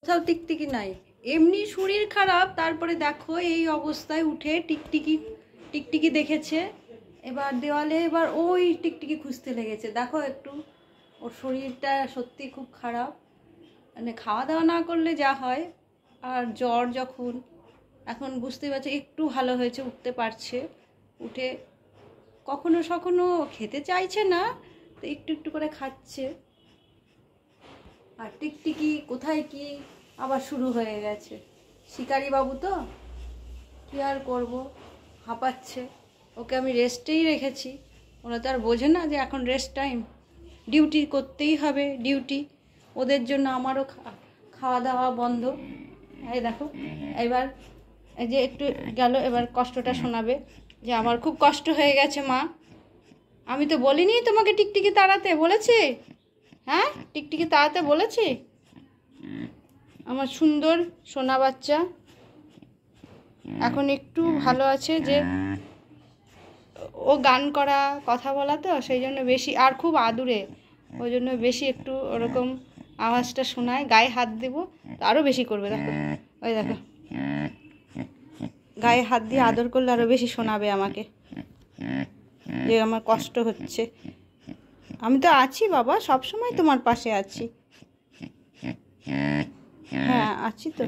কোথাও টিকটিকি নাই, এমনি শরীর খারাপ, তারপরে দেখো এই অবস্থায় উঠে টিকটিকি টিকটিকি দেখেছে, এবার দেওয়ালে এবার ওই টিকটিকি খুঁজতে লেগেছে। দেখো একটু ওর শরীরটা সত্যি খুব খারাপ, মানে খাওয়া দাওয়া না করলে যা হয়। আর জ্বর যখন, এখন বুঝতে পারছে একটু ভালো হয়েছে, উঠতে পারছে, উঠে কখনো কখনো খেতে চাইছে না, তো একটু একটু করে খাচ্ছে। আর টিকটিকি কোথায় কি আবার শুরু হয়ে গেছে। শিকারি বাবু তো কী আর করবো, হাঁপাচ্ছে। ওকে আমি রেস্টেই রেখেছি, ওরা তো আর বোঝে না যে এখন রেস্ট টাইম, ডিউটি করতেই হবে ডিউটি। ওদের জন্য আমারও খাওয়া দাওয়া বন্ধ। এই দেখো এবার এই যে একটু গেল, এবার কষ্টটা শোনাবে যে আমার খুব কষ্ট হয়ে গেছে মা। আমি তো বলিনি তোমাকে টিকটিকি তাড়াতে বলেছি? হ্যাঁ, টিকটিকি তাড়াতে বলেছি? আমার সুন্দর সোনা বাচ্চা এখন একটু ভালো আছে, যে ও গান করা কথা বলা তো সেই জন্য বেশি, আর খুব আদুরে, ওই জন্য বেশি একটু ওরকম আওয়াজটা শোনায়। গায়ে হাত দেবো আরও বেশি করবে, দেখো ওই দেখো গায়ে হাত দিয়ে আদর করলে আরও বেশি শোনাবে আমাকে যে আমার কষ্ট হচ্ছে। আমি তো আছি বাবা, সব সময় তোমার পাশে আছি। হ্যাঁ আছি তো।